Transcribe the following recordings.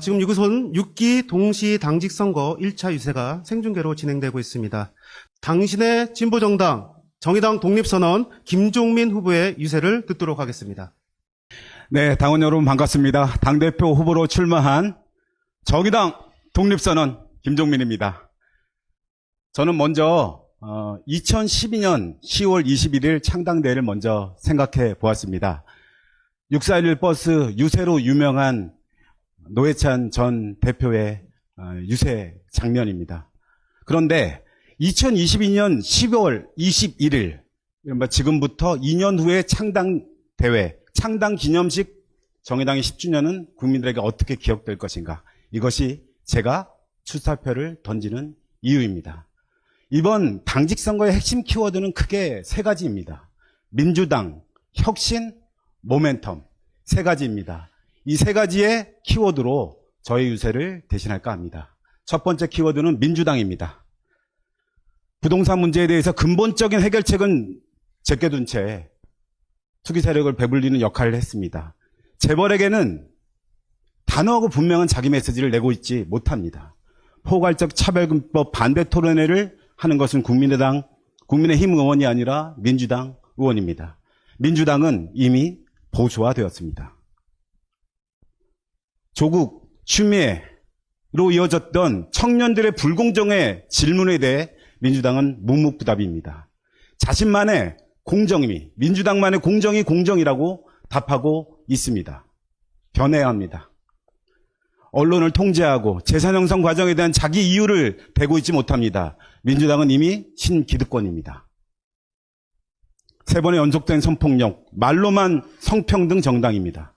지금 이곳은 6기 동시 당직 선거 1차 유세가 생중계로 진행되고 있습니다. 당신의 진보정당, 정의당 독립선언 김종민 후보의 유세를 듣도록 하겠습니다. 네, 당원 여러분 반갑습니다. 당대표 후보로 출마한 정의당 독립선언 김종민입니다. 저는 먼저 2012년 10월 21일 창당대회를 먼저 생각해 보았습니다. 6411 버스 유세로 유명한 노회찬 전 대표의 유세 장면입니다. 그런데 2022년 10월 21일, 지금부터 2년 후에 창당대회, 창당기념식 정의당의 10주년은 국민들에게 어떻게 기억될 것인가. 이것이 제가 출사표를 던지는 이유입니다. 이번 당직선거의 핵심 키워드는 크게 세 가지입니다. 민주당, 혁신, 모멘텀. 세 가지입니다. 이 세 가지의 키워드로 저의 유세를 대신할까 합니다. 첫 번째 키워드는 민주당입니다. 부동산 문제에 대해서 근본적인 해결책은 제껴 둔 채 투기 세력을 배불리는 역할을 했습니다. 재벌에게는 단호하고 분명한 자기 메시지를 내고 있지 못합니다. 포괄적 차별금법 반대 토론회를 하는 것은 국민의힘 의원이 아니라 민주당 의원입니다. 민주당은 이미 보수화되었습니다. 조국, 추미애로 이어졌던 청년들의 불공정의 질문에 대해 민주당은 묵묵부답입니다. 자신만의 공정이, 민주당만의 공정이 공정이라고 답하고 있습니다. 변해야 합니다. 언론을 통제하고 재산 형성 과정에 대한 자기 이유를 대고 있지 못합니다. 민주당은 이미 신기득권입니다. 세 번의 연속된 성폭력, 말로만 성평등 정당입니다.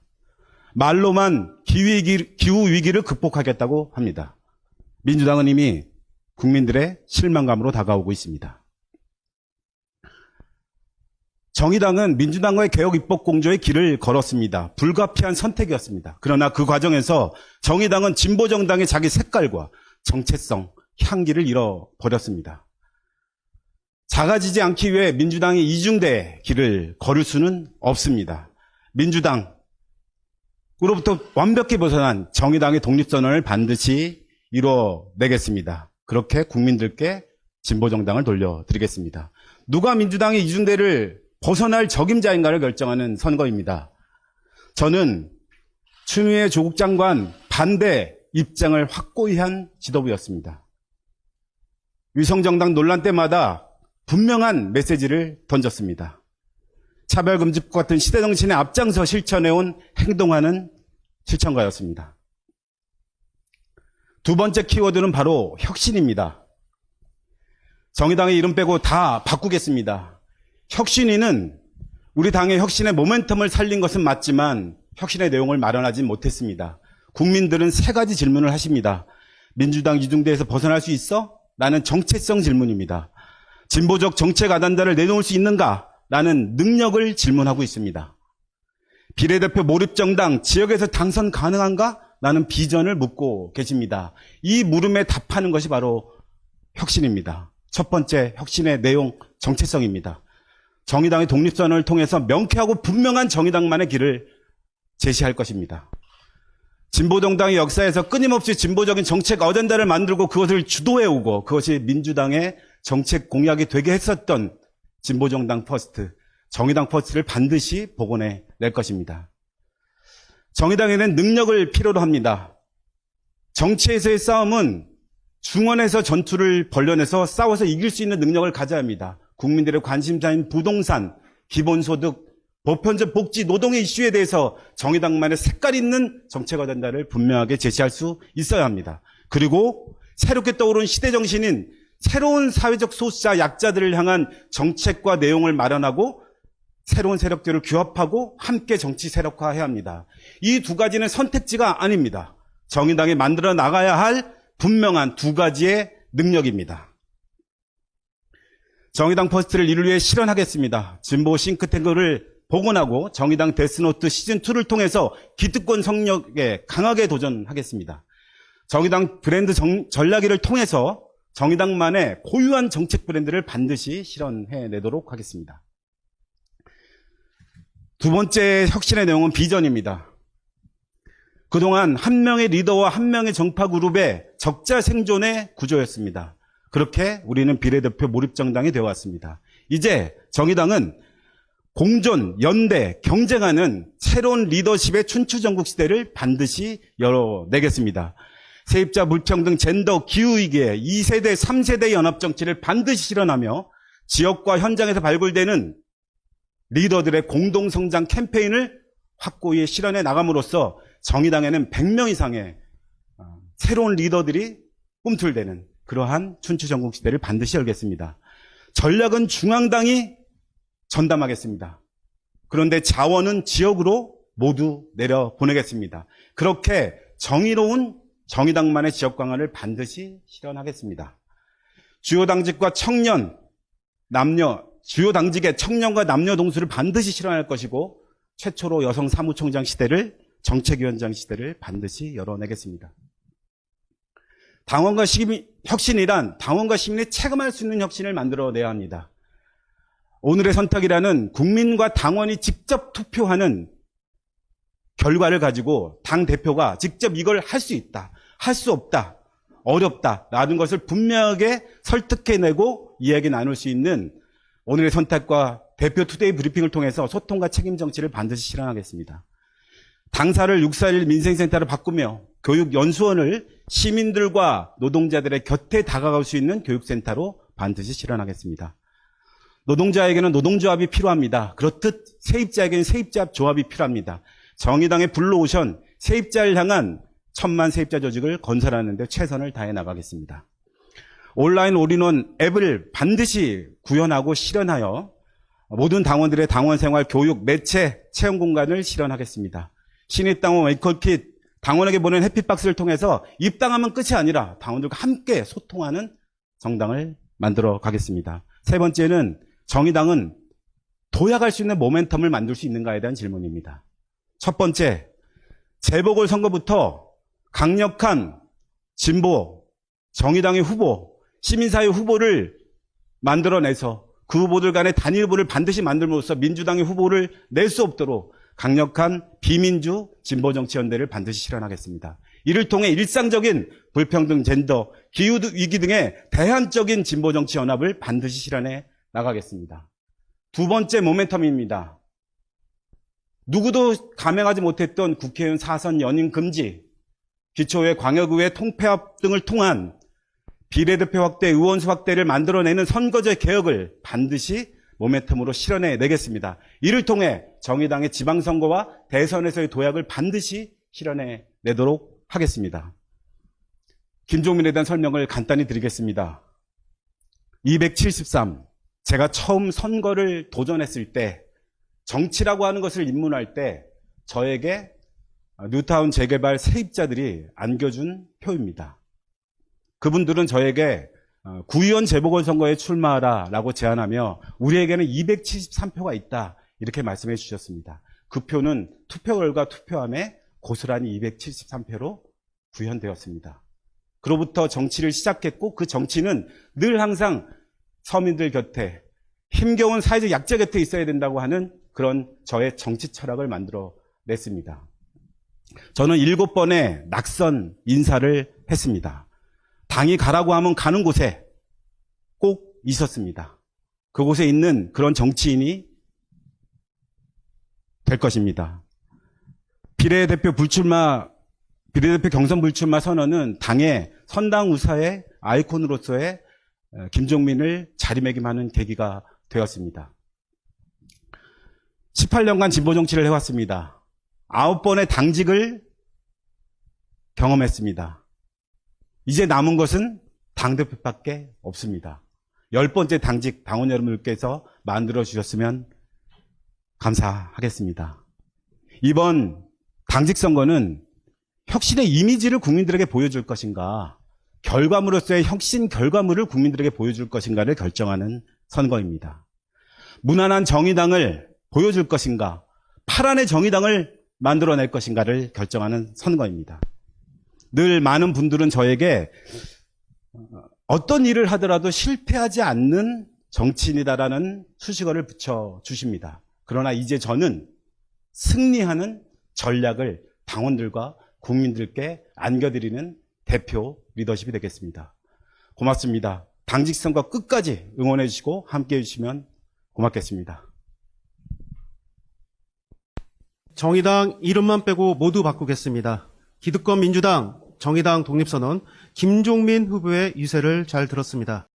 말로만 기후위기를 극복하겠다고 합니다. 민주당은 이미 국민들의 실망감으로 다가오고 있습니다. 정의당은 민주당과의 개혁 입법 공조의 길을 걸었습니다. 불가피한 선택이었습니다. 그러나 그 과정에서 정의당은 진보정당의 자기 색깔과 정체성, 향기를 잃어버렸습니다. 작아지지 않기 위해 민주당이 이중대 길을 걸을 수는 없습니다. 민주당으로부터 완벽히 벗어난 정의당의 독립선언을 반드시 이뤄내겠습니다. 그렇게 국민들께 진보정당을 돌려드리겠습니다. 누가 민주당의 이중대를 벗어날 적임자인가를 결정하는 선거입니다. 저는 추미애 조국 장관 반대 입장을 확고히 한 지도부였습니다. 위성정당 논란 때마다 분명한 메시지를 던졌습니다. 차별금지법 같은 시대정신에 앞장서 실천해온 행동하는 실천가였습니다. 두 번째 키워드는 바로 혁신입니다. 정의당의 이름 빼고 다 바꾸겠습니다. 혁신위는 우리 당의 혁신의 모멘텀을 살린 것은 맞지만 혁신의 내용을 마련하지 못했습니다. 국민들은 세 가지 질문을 하십니다. 민주당 이중대에서 벗어날 수 있어? 라는 정체성 질문입니다. 진보적 정책 아단다를 내놓을 수 있는가? 라는 능력을 질문하고 있습니다. 비례대표 몰입정당, 지역에서 당선 가능한가? 라는 비전을 묻고 계십니다. 이 물음에 답하는 것이 바로 혁신입니다. 첫 번째 혁신의 내용, 정체성입니다. 정의당의 독립선언을 통해서 명쾌하고 분명한 정의당만의 길을 제시할 것입니다. 진보정당의 역사에서 끊임없이 진보적인 정책 어젠다를 만들고 그것을 주도해오고 그것이 민주당의 정책 공약이 되게 했었던 진보정당 퍼스트, 정의당 퍼스트를 반드시 복원해낼 것입니다. 정의당에는 능력을 필요로 합니다. 정치에서의 싸움은 중원에서 전투를 벌려내서 싸워서 이길 수 있는 능력을 가져야 합니다. 국민들의 관심사인 부동산, 기본소득, 보편적 복지, 노동의 이슈에 대해서 정의당만의 색깔 있는 정책 어젠다를 분명하게 제시할 수 있어야 합니다. 그리고 새롭게 떠오른 시대정신인 새로운 사회적 소수자, 약자들을 향한 정책과 내용을 마련하고 새로운 세력들을 규합하고 함께 정치 세력화해야 합니다. 이 두 가지는 선택지가 아닙니다. 정의당이 만들어 나가야 할 분명한 두 가지의 능력입니다. 정의당 퍼스트를 이룰 위해 실현하겠습니다. 진보 싱크탱크를 복원하고 정의당 데스노트 시즌2를 통해서 기득권 성역에 강하게 도전하겠습니다. 정의당 브랜드 전략위를 통해서 정의당만의 고유한 정책 브랜드를 반드시 실현해내도록 하겠습니다. 두 번째 혁신의 내용은 비전입니다. 그동안 한 명의 리더와 한 명의 정파 그룹의 적자 생존의 구조였습니다. 그렇게 우리는 비례대표 몰입정당이 되어왔습니다. 이제 정의당은 공존, 연대, 경쟁하는 새로운 리더십의 춘추전국 시대를 반드시 열어내겠습니다. 세입자 불평등, 젠더, 기후위기에 2세대, 3세대 연합정치를 반드시 실현하며 지역과 현장에서 발굴되는 리더들의 공동성장 캠페인을 확고히 실현해 나감으로써 정의당에는 100명 이상의 새로운 리더들이 꿈틀대는 그러한 춘추전국 시대를 반드시 열겠습니다. 전략은 중앙당이 전담하겠습니다. 그런데 자원은 지역으로 모두 내려보내겠습니다. 그렇게 정의로운 정의당만의 지역 강화를 반드시 실현하겠습니다. 주요 당직과 청년, 주요 당직의 청년과 남녀 동수를 반드시 실현할 것이고 최초로 여성 사무총장 시대를 정책위원장 시대를 반드시 열어내겠습니다. 당원과 혁신이란 당원과 시민이 체감할 수 있는 혁신을 만들어내야 합니다. 오늘의 선택이라는 국민과 당원이 직접 투표하는 결과를 가지고 당대표가 직접 이걸 할 수 있다, 할 수 없다, 어렵다라는 것을 분명하게 설득해내고 이야기 나눌 수 있는 오늘의 선택과 대표 투데이 브리핑을 통해서 소통과 책임 정치를 반드시 실현하겠습니다. 당사를 641 민생센터로 바꾸며 교육연수원을 시민들과 노동자들의 곁에 다가갈 수 있는 교육센터로 반드시 실현하겠습니다. 노동자에게는 노동조합이 필요합니다. 그렇듯 세입자에게는 세입자 조합이 필요합니다. 정의당의 블루오션, 세입자를 향한 1000만 세입자 조직을 건설하는 데 최선을 다해 나가겠습니다. 온라인 올인원 앱을 반드시 구현하고 실현하여 모든 당원들의 당원생활, 교육, 매체, 체험 공간을 실현하겠습니다. 신입당원 웨이컬킷, 당원에게 보낸 해피박스를 통해서 입당하면 끝이 아니라 당원들과 함께 소통하는 정당을 만들어 가겠습니다. 세 번째는 정의당은 도약할 수 있는 모멘텀을 만들 수 있는가에 대한 질문입니다. 첫 번째, 재보궐선거부터 강력한 진보, 정의당의 후보, 시민사회 후보를 만들어내서 그 후보들 간의 단일후보를 반드시 만들므로써 민주당의 후보를 낼 수 없도록 강력한 비민주 진보정치연대를 반드시 실현하겠습니다. 이를 통해 일상적인 불평등, 젠더, 기후위기 등의 대안적인 진보정치연합을 반드시 실현해 나가겠습니다. 두 번째 모멘텀입니다. 누구도 감행하지 못했던 국회의원 사선 연임 금지, 기초의회, 광역의회 통폐합 등을 통한 비례대표 확대, 의원수 확대를 만들어내는 선거제 개혁을 반드시 모멘텀으로 실현해 내겠습니다. 이를 통해 정의당의 지방선거와 대선에서의 도약을 반드시 실현해 내도록 하겠습니다. 김종민에 대한 설명을 간단히 드리겠습니다. 273, 제가 처음 선거를 도전했을 때, 정치라고 하는 것을 입문할 때 저에게 뉴타운 재개발 세입자들이 안겨준 표입니다. 그분들은 저에게 구의원 재보궐선거에 출마하라라고 제안하며 우리에게는 273표가 있다 이렇게 말씀해 주셨습니다. 그 표는 투표 결과 투표함에 고스란히 273표로 구현되었습니다. 그로부터 정치를 시작했고 그 정치는 늘 항상 서민들 곁에 힘겨운 사회적 약자 곁에 있어야 된다고 하는 그런 저의 정치 철학을 만들어 냈습니다. 저는 7번의 낙선 인사를 했습니다. 당이 가라고 하면 가는 곳에 꼭 있었습니다. 그곳에 있는 그런 정치인이 될 것입니다. 비례대표 경선 불출마 선언은 당의 선당 우사의 아이콘으로서의 김종민을 자리매김하는 계기가 되었습니다. 18년간 진보정치를 해왔습니다. 9번의 당직을 경험했습니다. 이제 남은 것은 당대표밖에 없습니다. 10번째 당직 당원 여러분들께서 만들어주셨으면 감사하겠습니다. 이번 당직 선거는 혁신의 이미지를 국민들에게 보여줄 것인가, 결과물로서의 혁신 결과물을 국민들에게 보여줄 것인가를 결정하는 선거입니다. 무난한 정의당을 보여줄 것인가, 파란의 정의당을 만들어낼 것인가를 결정하는 선거입니다. 늘 많은 분들은 저에게 어떤 일을 하더라도 실패하지 않는 정치인이다라는 수식어를 붙여주십니다. 그러나 이제 저는 승리하는 전략을 당원들과 국민들께 안겨드리는 대표 리더십이 되겠습니다. 고맙습니다. 당직 선거 끝까지 응원해 주시고 함께해 주시면 고맙겠습니다. 정의당 이름만 빼고 모두 바꾸겠습니다. 기득권 민주당, 정의당 독립선언, 김종민 후보의 유세를 잘 들었습니다.